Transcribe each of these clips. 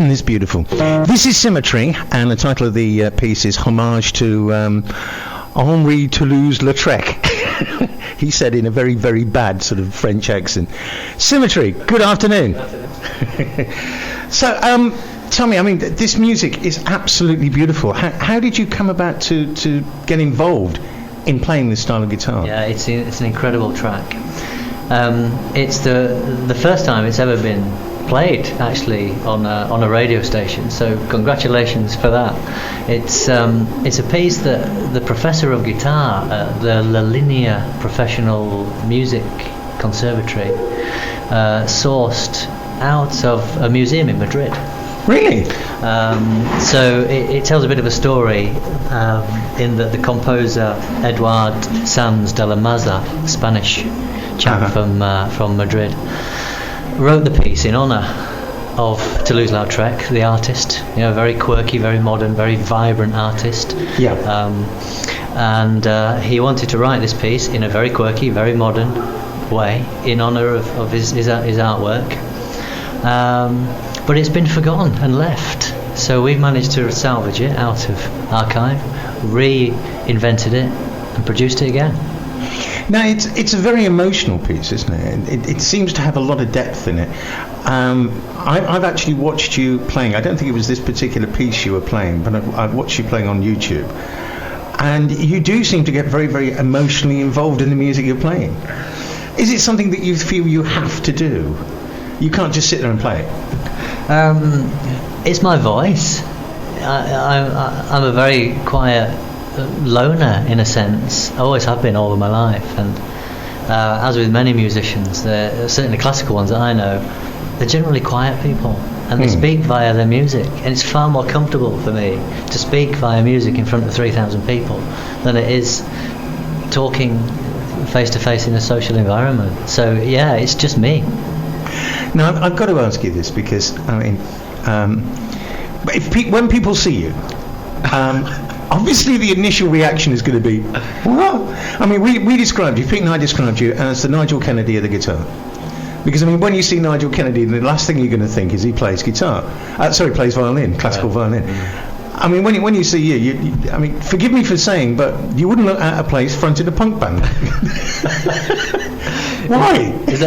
Isn't this beautiful? This is Symmetry, and the title of the piece is Homage to Henri Toulouse-Lautrec. He said in a very, very bad sort of French accent. Symmetry, good afternoon. So, tell me, I mean, this music is absolutely beautiful. How did you come about to get involved in playing this style of guitar? Yeah, it's an incredible track. It's the first time it's ever been played actually on a radio station, so congratulations for that. It's a piece that the professor of guitar at the La Linea Professional Music Conservatory sourced out of a museum in Madrid. Really? So it tells a bit of a story in that the composer Eduard Sanz de la Maza, Spanish chap from Madrid, wrote the piece in honour of Toulouse-Lautrec, the artist. You know, very quirky, very modern, very vibrant artist. Yeah. And he wanted to write this piece in a very quirky, very modern way in honour of his artwork. But it's been forgotten and left. So we've managed to salvage it out of archive, reinvented it, and produced it again. Now, it's a very emotional piece, isn't it? It seems to have a lot of depth in it. I've actually watched you playing. I don't think it was this particular piece you were playing, but I've watched you playing on YouTube. And you do seem to get very, very emotionally involved in the music you're playing. Is it something that you feel you have to do? You can't just sit there and play it? It's my voice. I'm a very quiet loner in a sense. I always have been all of my life, and as with many musicians, certainly classical ones that I know, they're generally quiet people, and they speak via their music, and it's far more comfortable for me to speak via music in front of 3,000 people than it is talking face to face in a social environment. So yeah, it's just me. Now I've got to ask you this, because I mean, when people see you, obviously the initial reaction is going to be, what? I mean, we described you, Pete and I described you as the Nigel Kennedy of the guitar. Because I mean, when you see Nigel Kennedy, the last thing you're going to think is he plays guitar. Plays violin, classical violin. I mean, when you see you, I mean, forgive me for saying, but you wouldn't look out of place fronting a punk band. Why? Is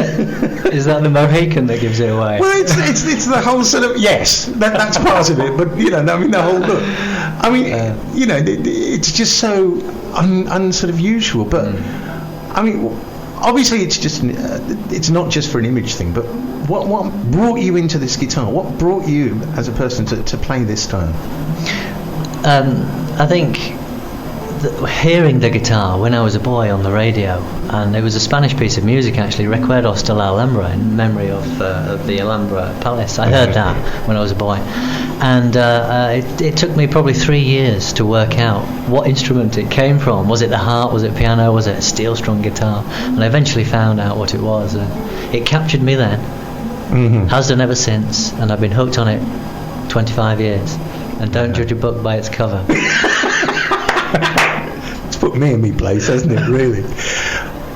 that the Mohican that gives it away? Well, it's the whole sort of, yes, that's part of it, but you know, I mean, the whole look. I mean, you know, it's just so sort of usual. But I mean, obviously, it's not just for an image thing. But what brought you into this guitar? What brought you as a person to play this style? I think hearing the guitar when I was a boy on the radio, and it was a Spanish piece of music actually, Recuerdos de la Alhambra, in memory of the Alhambra Palace. I heard that when I was a boy, and it took me probably 3 years to work out what instrument it came from. Was it the harp? Was it piano? Was it a steel-strung guitar? And I eventually found out what it was, and it captured me then. Has done ever since, and I've been hooked on it 25 years. And don't judge a book by its cover. It's put me in my place, hasn't it, really?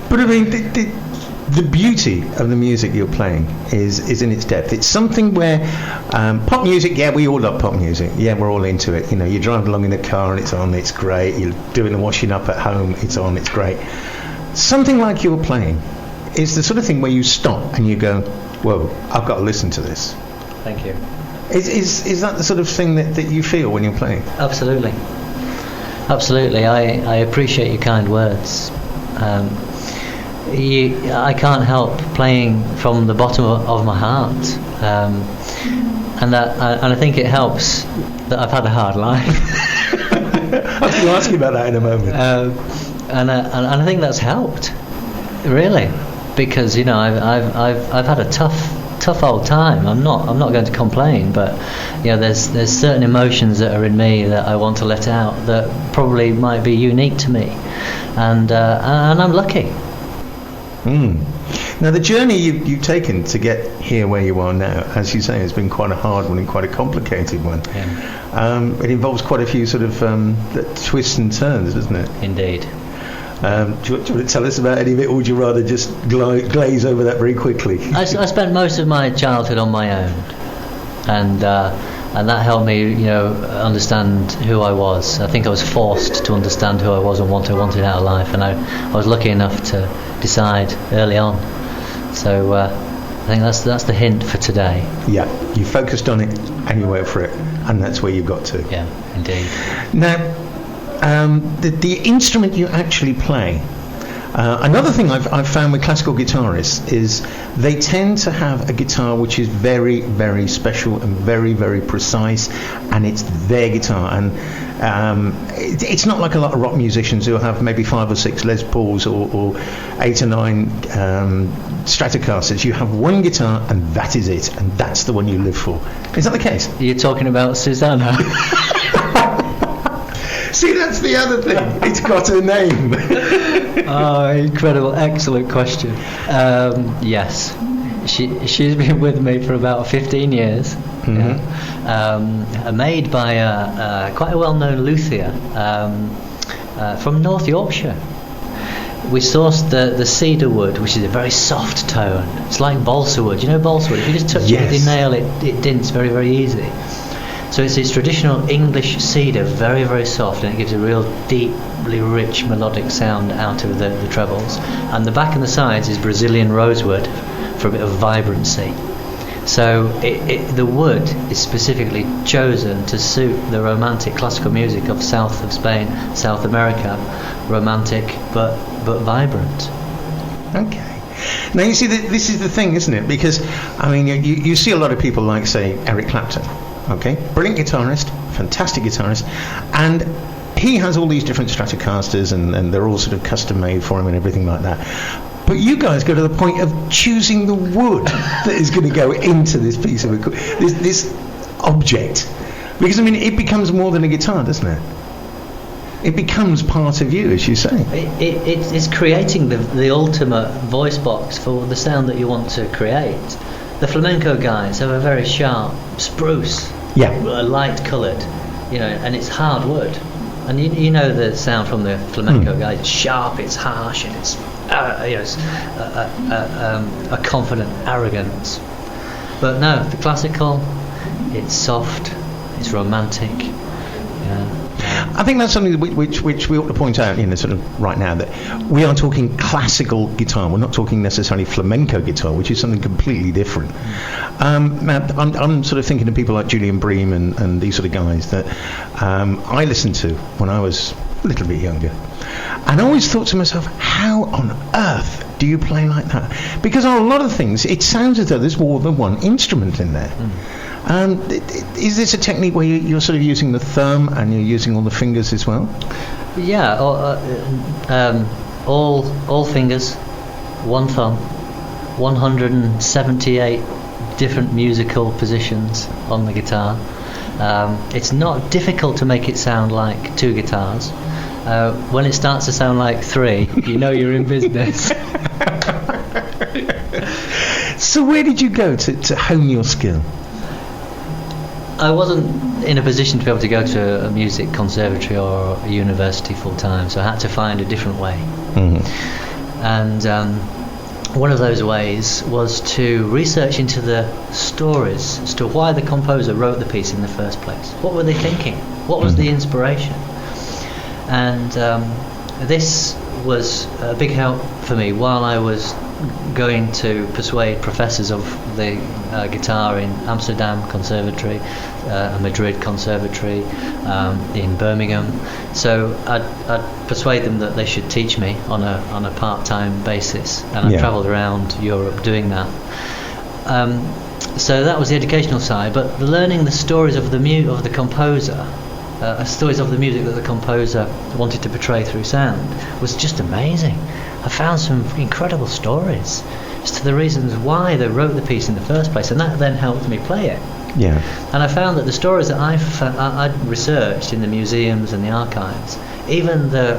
But I mean, the beauty of the music you're playing is in its depth. It's something where pop music, yeah, we all love pop music. Yeah, we're all into it. You know, you drive along in the car and it's on, it's great. You're doing the washing up at home, it's on, it's great. Something like you're playing is the sort of thing where you stop and you go, whoa, I've got to listen to this. Thank you. Is that the sort of thing that you feel when you're playing? Absolutely. I appreciate your kind words. I can't help playing from the bottom of my heart, and I think it helps that I've had a hard life. I was going to ask you about that in a moment. And I think that's helped, really, because you know I've had a tough old time. I'm not going to complain, but you know there's certain emotions that are in me that I want to let out that probably might be unique to me, and I'm lucky. Now the journey you've taken to get here where you are now, as you say, has been quite a hard one and quite a complicated one. Yeah. It involves quite a few sort of twists and turns, doesn't it? Indeed. Do you want to tell us about any of it, or would you rather just glaze over that very quickly? I spent most of my childhood on my own. and that helped me, understand who I was. I think I was forced to understand who I was and what I wanted out of life, and I was lucky enough to decide early on. So I think that's the hint for today. Yeah, you focused on it and you went for it, and that's where you got to. Yeah, indeed. Now, the instrument you actually play. Another thing I've found with classical guitarists is they tend to have a guitar which is very, very special and very, very precise, and it's their guitar. And it's not like a lot of rock musicians who have maybe 5 or 6 Les Pauls or 8 or 9 Stratocasters. You have one guitar and that is it, and that's the one you live for. Is that the case? You're talking about Susanna. See, that's the other thing. It's got a name. Oh, incredible. Excellent question. Yes. She's been with me for about 15 years. Made by quite a well-known luthier from North Yorkshire. We sourced the cedar wood, which is a very soft tone. It's like balsa wood. You know balsa wood? If you just touch it with your nail, it dints very, very easy. So it's traditional English cedar, very, very soft, and it gives a real deeply rich melodic sound out of the trebles. And the back and the sides is Brazilian rosewood for a bit of vibrancy. So the wood is specifically chosen to suit the romantic classical music of south of Spain, South America, romantic but vibrant. Okay. Now you see, this is the thing, isn't it? Because, I mean, you see a lot of people like, say, Eric Clapton. Okay, brilliant guitarist, fantastic guitarist, and he has all these different Stratocasters, and they're all sort of custom made for him and everything like that. But you guys go to the point of choosing the wood that is going to go into this piece of this object, because I mean it becomes more than a guitar, doesn't it? It becomes part of you, as you say. It's creating the ultimate voice box for the sound that you want to create. The flamenco guys have a very sharp spruce. Yeah. Light coloured, and it's hard wood, and you know the sound from the flamenco guys. It's sharp, it's harsh, and it's a confident arrogance. But no, the classical, it's soft, it's romantic. I think that's something which we ought to point out, sort of right now, that we are talking classical guitar. We're not talking necessarily flamenco guitar, which is something completely different. Now, I'm sort of thinking of people like Julian Bream and these sort of guys that I listened to when I was a little bit younger. And I always thought to myself, how on earth do you play like that? Because on a lot of things, it sounds as though there's more than one instrument in there. Is this a technique where you're sort of using the thumb and you're using all the fingers as well? Yeah, all fingers, one thumb, 178 different musical positions on the guitar. It's not difficult to make it sound like 2 guitars. When it starts to sound like 3, you know you're in business. So where did you go to hone your skill? I wasn't in a position to be able to go to a music conservatory or a university full time, so I had to find a different way. And one of those ways was to research into the stories as to why the composer wrote the piece in the first place. What were they thinking? What was the inspiration? And this was a big help for me while I was going to persuade professors of the guitar in Amsterdam Conservatory, Madrid Conservatory, in Birmingham. So I'd persuade them that they should teach me on a part-time basis, and I travelled around Europe doing that. So that was the educational side, but learning the stories of the composer, stories of the music that the composer wanted to portray through sound, was just amazing. I found some incredible stories as to the reasons why they wrote the piece in the first place, and that then helped me play it. Yeah. And I found that the stories that I'd researched in the museums and the archives, even the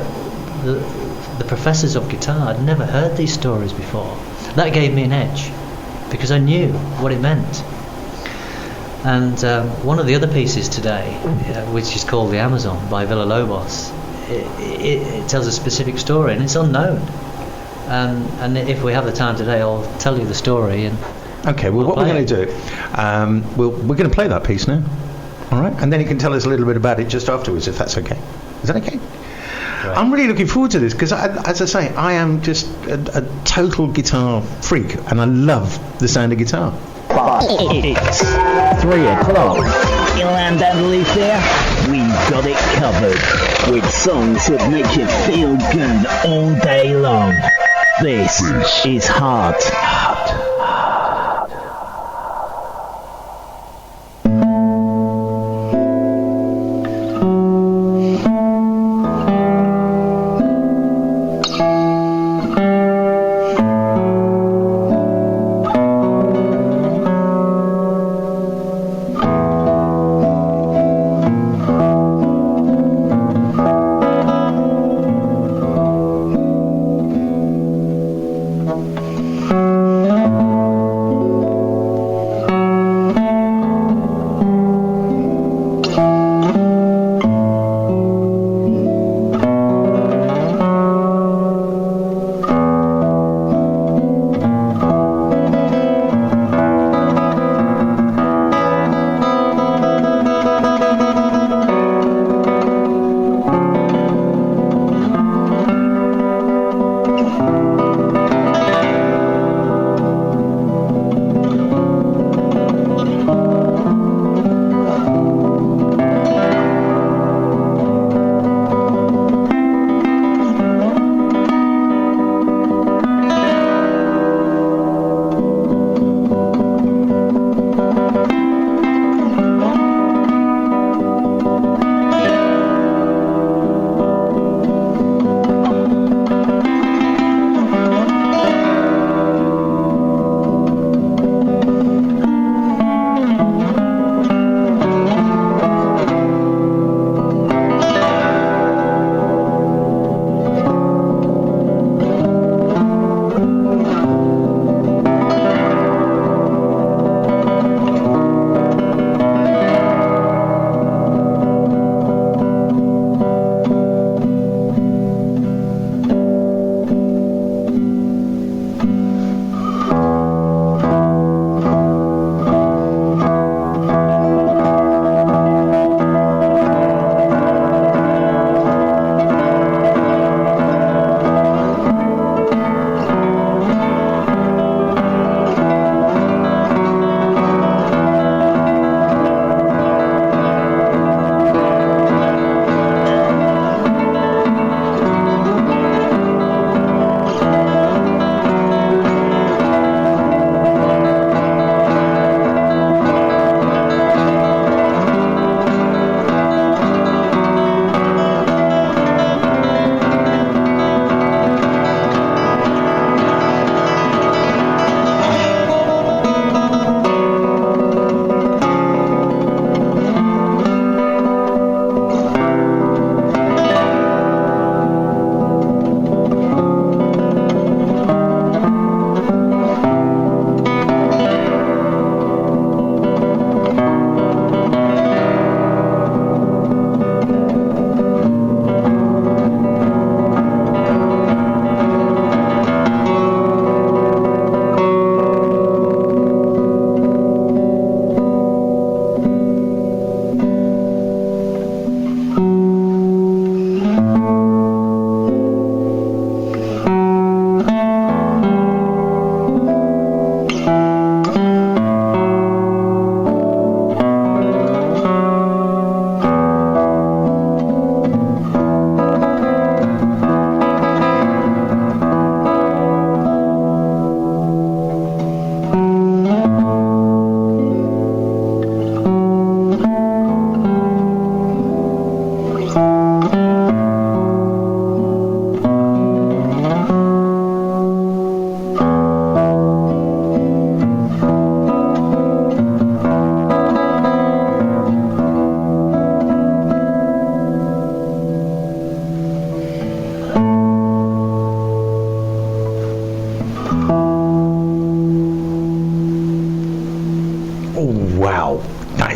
professors of guitar had never heard these stories before. That gave me an edge, because I knew what it meant. And one of the other pieces today, which is called The Amazon by Villa-Lobos, it tells a specific story, and it's unknown. And if we have the time today, I'll tell you the story, and Okay, well, what we're going to do, we're going to play that piece now, all right? And then you can tell us a little bit about it just afterwards, if that's okay. Is that okay? Right. I'm really looking forward to this because, as I say, I am just a total guitar freak, and I love the sound of guitar. It's 3 o'clock. Ilan and Leaf there. We've got it covered with songs that make you feel good all day long. This is Heart.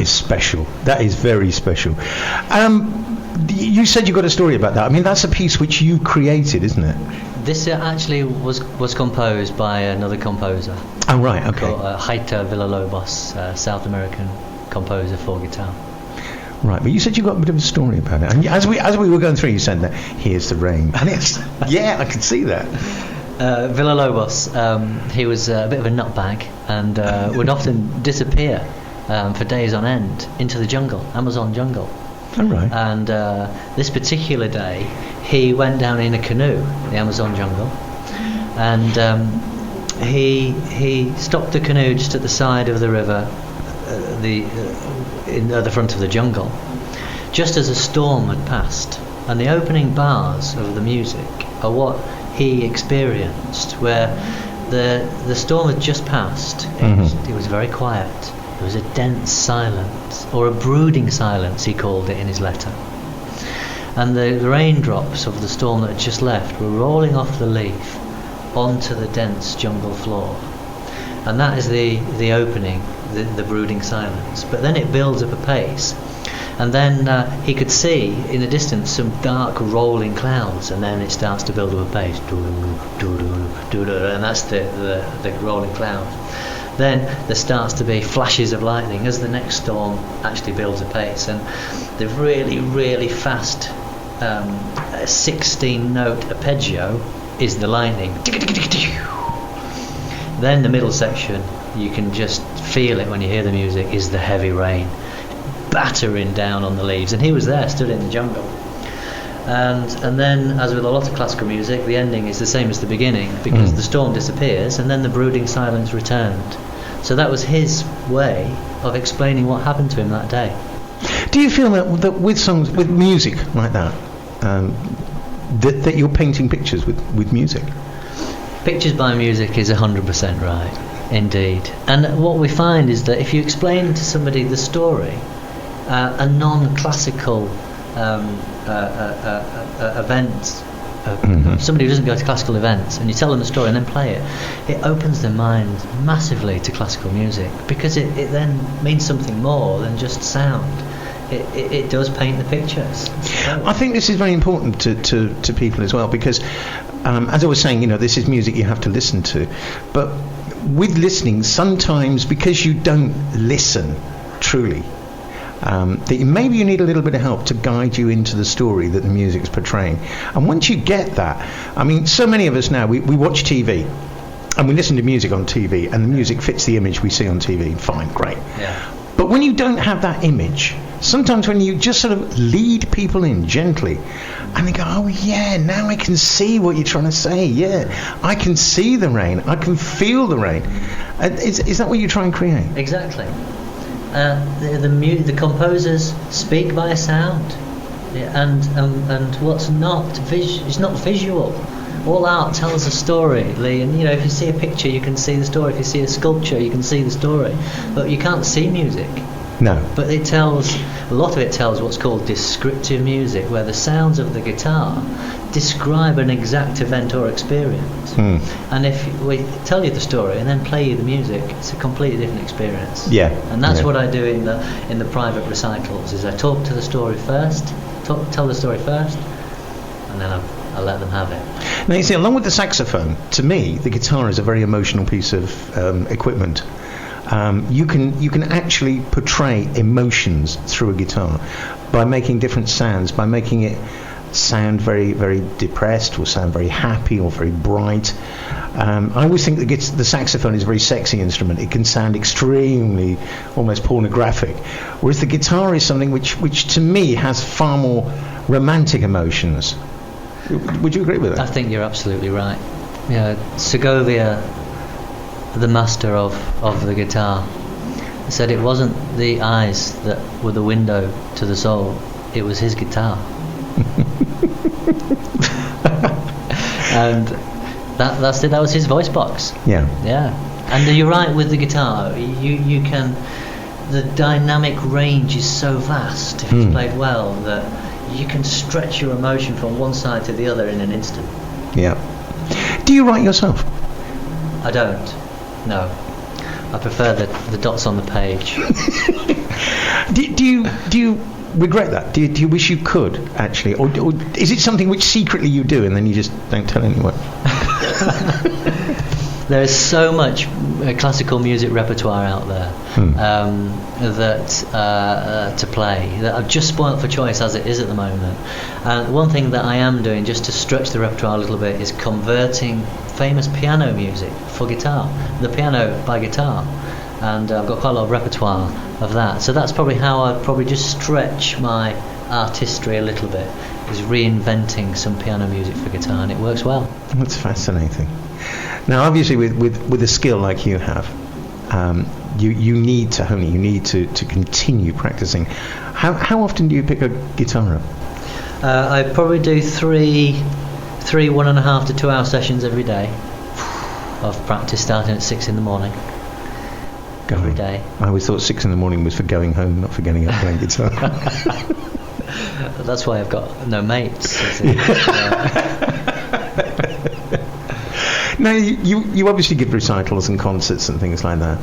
is special. That is very special. You said you got a story about that. I mean, that's a piece which you created, isn't it? This actually was composed by another composer. Oh right, okay. Called Jaita Villalobos, South American composer for guitar. Right, but you said you got a bit of a story about it, and as we were going through, you said that here's the rain, and it's yeah, I could see that. Villalobos, he was a bit of a nutbag, and would often disappear for days on end into the jungle, Amazon jungle. Oh, right. And this particular day, he went down in a canoe, the Amazon jungle, and he stopped the canoe just at the side of the river, in the front of the jungle, just as a storm had passed. And the opening bars of the music are what he experienced, where the storm had just passed. It was very quiet. There was a dense silence, or a brooding silence, he called it in his letter. And the raindrops of the storm that had just left were rolling off the leaf onto the dense jungle floor. And that is the opening, the brooding silence. But then it builds up a pace. And then he could see in the distance some dark rolling clouds, and then it starts to build up a pace. And that's the rolling cloud. Then there starts to be flashes of lightning as the next storm actually builds a pace, and the really, really fast 16-note arpeggio is the lightning. Then the middle section, you can just feel it when you hear the music, is the heavy rain battering down on the leaves. And he was there, stood in the jungle. And then, as with a lot of classical music, the ending is the same as the beginning, because the storm disappears and then the brooding silence returned. So that was his way of explaining what happened to him that day. Do you feel that with songs, with music like that, that you're painting pictures with music? Pictures by music is 100% right, indeed. And what we find is that if you explain to somebody the story, a non-classical event, somebody who doesn't go to classical events, and you tell them the story and then play it, it opens their mind massively to classical music, because it then means something more than just sound. It does paint the pictures. I think this is very important to people as well, because as I was saying, this is music you have to listen to, but with listening, sometimes because you don't listen truly, that maybe you need a little bit of help to guide you into the story that the music's portraying. And once you get that, I mean, so many of us now, we watch TV and we listen to music on TV, and the music fits the image we see on TV. Fine, great. Yeah. But when you don't have that image, sometimes when you just sort of lead people in gently, and they go, oh yeah, now I can see what you're trying to say. Yeah, I can see the rain. I can feel the rain. Is that what you try and create? Exactly. The composers speak by sound, and what's not it's not visual. All art tells a story, Lee, and if you see a picture you can see the story, if you see a sculpture you can see the story, but you can't see music. No. But a lot of it tells what's called descriptive music, where the sounds of the guitar describe an exact event or experience. And if we tell you the story and then play you the music, it's a completely different experience. Yeah. And that's what I do in the private recitals, is I talk to the story first, tell the story first, and then I let them have it. Now you see, along with the saxophone, to me the guitar is a very emotional piece of equipment. You can actually portray emotions through a guitar by making different sounds, by making it sound very, very depressed, or sound very happy, or very bright. I always think the saxophone is a very sexy instrument. It can sound extremely, almost pornographic, whereas the guitar is something which to me has far more romantic emotions. Would you agree with that? I think you're absolutely right. Segovia, the master of the guitar, said it wasn't the eyes that were the window to the soul, it was his guitar. And that's it. That was his voice box. Yeah. And you're right with the guitar. You can. The dynamic range is so vast if it's played well, that you can stretch your emotion from one side to the other in an instant. Yeah. Do you write yourself? I don't. No. I prefer the dots on the page. Do you regret that? Do you wish you could actually, or is it something which secretly you do and then you just don't tell anyone? There is so much classical music repertoire out there to play that I've just spoilt for choice as it is at the moment. And one thing that I am doing just to stretch the repertoire a little bit is converting famous piano music for guitar, the piano by guitar, and I've got quite a lot of repertoire of that. So that's probably how I probably just stretch my artistry a little bit, is reinventing some piano music for guitar, and it works well. That's fascinating. Now, obviously, with a skill like you have, you need to hone it. You need to continue practicing. How often do you pick a guitar up? I probably do three 1.5 to 2 hour sessions every day of practice, starting at 6 in the morning. Every day. I always thought 6 in the morning was for going home, not for getting up playing guitar. That's why I've got no mates. Now, you obviously give recitals and concerts and things like that.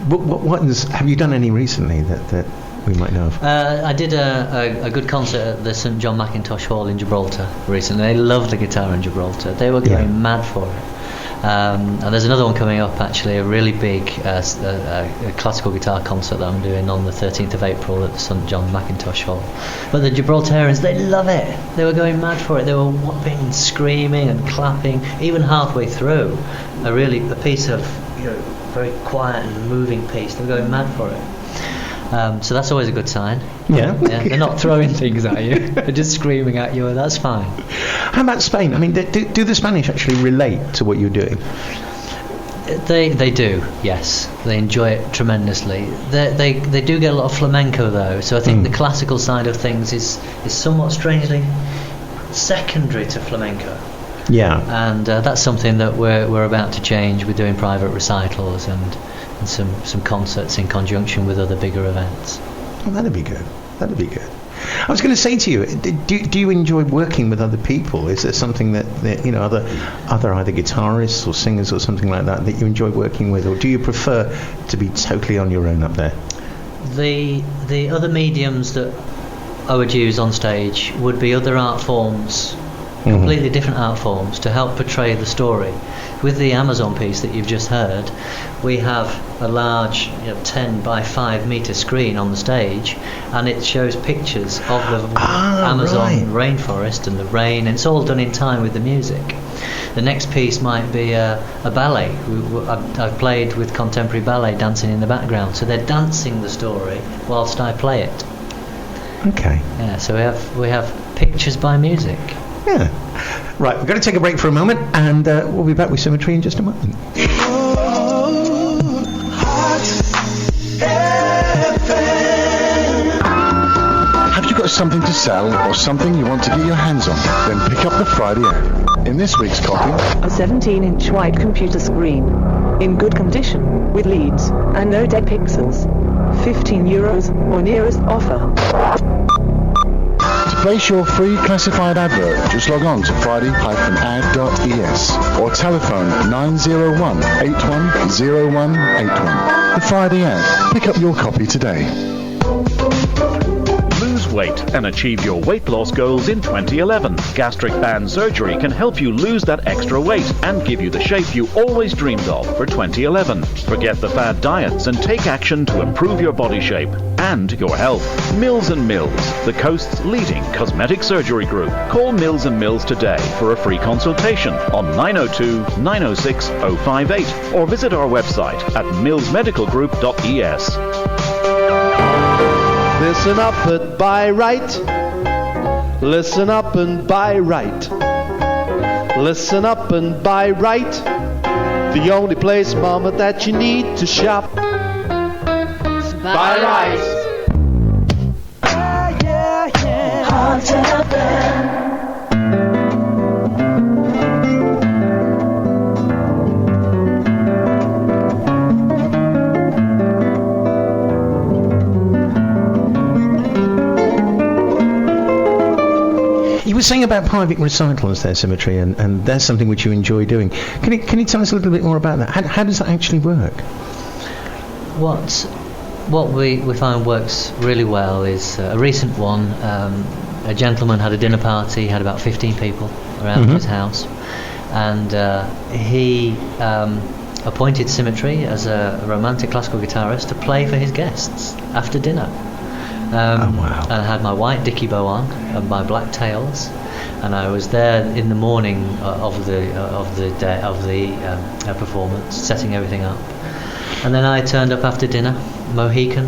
What have you done any recently that we might know of? I did a good concert at the St John Mackintosh Hall in Gibraltar recently. They love the guitar in Gibraltar. They were going mad for it. And there's another one coming up, actually, a really big classical guitar concert that I'm doing on the 13th of April at the St John Mackintosh Hall. But the Gibraltarians, they love it. They were going mad for it. They were whopping and screaming and clapping, even halfway through a piece of very quiet and moving piece. They were going mad for it. So that's always a good sign. Yeah. They're not throwing things at you. They're just screaming at you, and that's fine. How about Spain? I mean, do the Spanish actually relate to what you're doing? They do, yes. They enjoy it tremendously. They do get a lot of flamenco, though, so I think the classical side of things is somewhat strangely secondary to flamenco. Yeah. And that's something that we're about to change. We're doing private recitals and some concerts in conjunction with other bigger events. Well, that'd be good. I was going to say to you, do you enjoy working with other people? Is there something that other either guitarists or singers or something like that you enjoy working with, or do you prefer to be totally on your own up there? The other mediums that I would use on stage would be other art forms, completely different art forms, to help portray the story. With the Amazon piece that you've just heard, we have a large 10 by 5 meter screen on the stage, and it shows pictures of the Amazon rainforest and the rain, and it's all done in time with the music. The next piece might be a ballet. I've played with contemporary ballet dancing in the background, so they're dancing the story whilst I play it. Okay. Yeah, so we have pictures by music. Yeah. Right, we're going to take a break for a moment, and we'll be back with Symmetry in just a moment. Have you got something to sell or something you want to get your hands on? Then pick up the Friday ad. In this week's copy, a 17-inch wide computer screen in good condition with leads and no dead pixels. €15 or nearest offer. To place your free classified advert, just log on to friday-ad.es or telephone 901 810181. The Friday Ad. Pick up your copy today. Lose weight and achieve your weight loss goals in 2011. Gastric band surgery can help you lose that extra weight and give you the shape you always dreamed of for 2011. Forget the fad diets and take action to improve your body shape and your health. Mills & Mills, the coast's leading cosmetic surgery group. Call Mills & Mills today for a free consultation on 902-906-058 or visit our website at millsmedicalgroup.es. Listen up and buy right. Listen up and buy right. Listen up and buy right. The only place, mama, that you need to shop. Buy right. Hard to help them. You were saying about private recitals there, Symmetry, and that's something which you enjoy doing. Can you tell us a little bit more about that? How does that actually work? What what we find works really well is a recent one. A gentleman had a dinner party, had about 15 people around his house, and he appointed Symmetry as a romantic classical guitarist to play for his guests after dinner. And I had my white dicky bow on and my black tails, and I was there in the morning of the performance, setting everything up. And then I turned up after dinner, Mohican,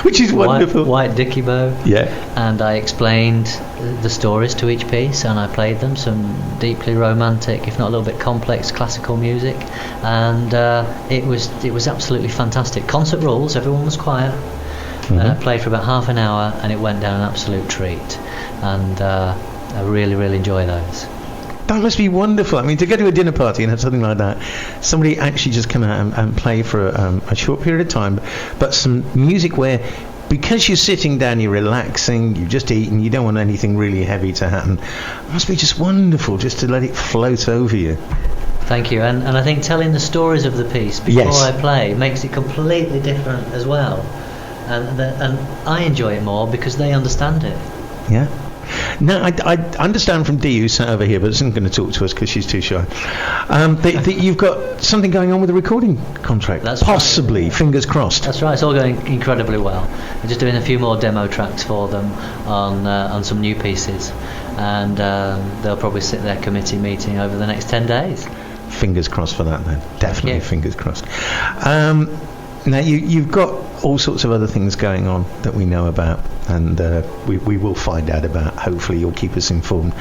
which is wonderful. White dicky bow. Yeah. And I explained the stories to each piece, and I played them some deeply romantic, if not a little bit complex, classical music, and it was absolutely fantastic. Concert rules, everyone was quiet. Played for about half an hour, and it went down an absolute treat, and I really enjoy those. That must be wonderful. I mean, to go to a dinner party and have something like that, somebody actually just come out and play for a short period of time, but some music where, because you're sitting down, you're relaxing, you've just eaten, you don't want anything really heavy to happen. It must be just wonderful just to let it float over you. Thank you. And I think telling the stories of the piece before I play makes it completely different as well. And I enjoy it more because they understand it. Yeah. Now, I understand from Dee, who's sat over here, but isn't going to talk to us because she's too shy, that you've got something going on with the recording contract. That's possibly, right. Fingers crossed. That's right. It's all going incredibly well. We're just doing a few more demo tracks for them on some new pieces, and they'll probably sit their committee meeting over the next 10 days. Fingers crossed for that, then. Definitely, fingers crossed. Now, you've got all sorts of other things going on that we know about, and we will find out about. Hopefully you'll keep us informed.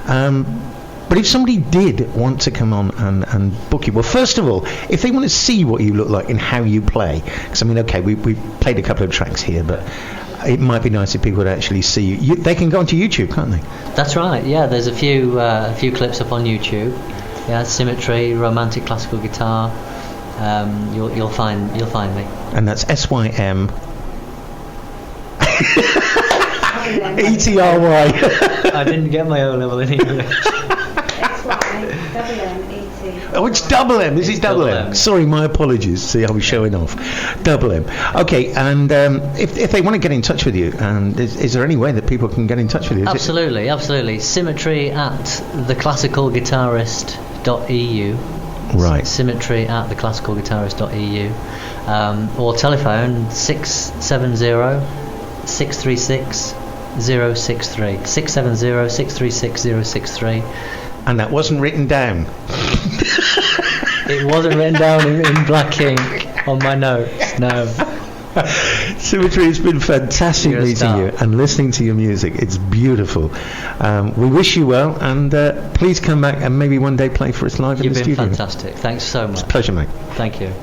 But if somebody did want to come on and book you, well, first of all, if they want to see what you look like and how you play, because I mean, okay, we played a couple of tracks here, but it might be nice if people would actually see you. They can go onto YouTube, can't they? That's right, yeah. There's a few clips up on YouTube. Yeah, Symmetry, romantic classical guitar. You'll find me. And that's SYM ETRY. I didn't get my O level in English. Oh, it's double M. Is it double M? Sorry, my apologies. See, I was showing off. Double M. Okay, and if they want to get in touch with you, is there any way that people can get in touch with you? Absolutely. Symmetry at theclassicalguitarist.eu. Right. Symmetry at theclassicalguitarist.eu, or telephone 670 636 063 670 636 063. And that wasn't written down. It wasn't written down in black ink on my notes. No. Symmetry, it's been fantastic meeting you and listening to your music. It's beautiful. We wish you well, and please come back and maybe one day play for us live in the studio. You've been fantastic. Thanks so much. It's a pleasure, mate. Thank you.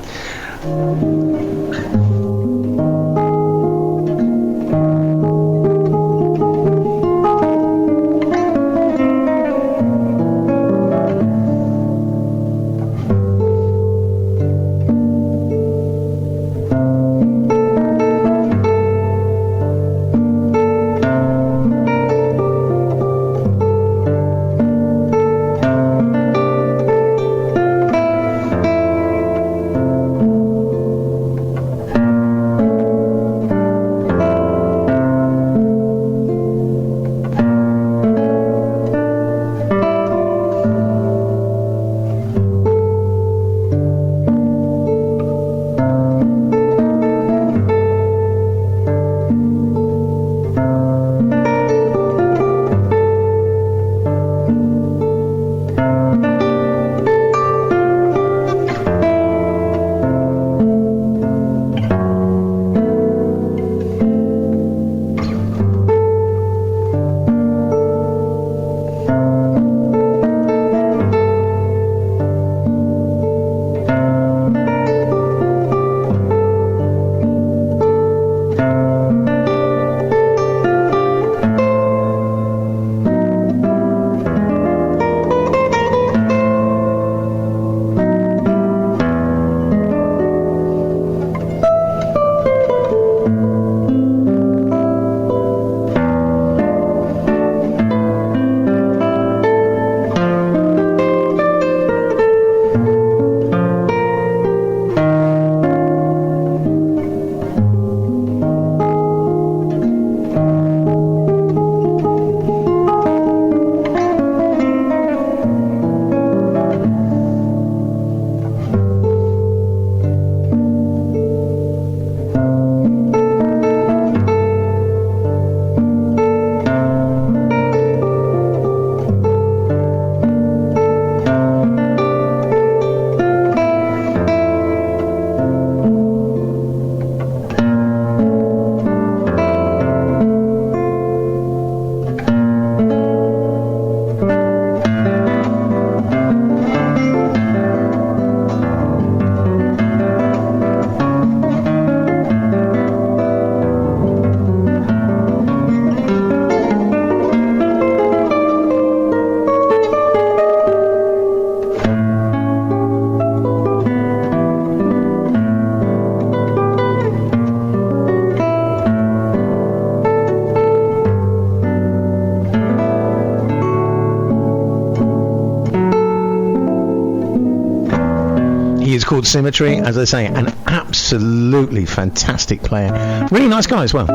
is called Symmetry. As I say, an absolutely fantastic player. Really nice guy as well.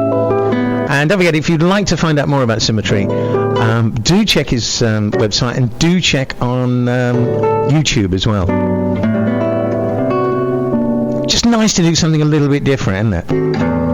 And don't forget, if you'd like to find out more about Symmetry, do check his website and do check on YouTube as well. Just nice to do something a little bit different, isn't it?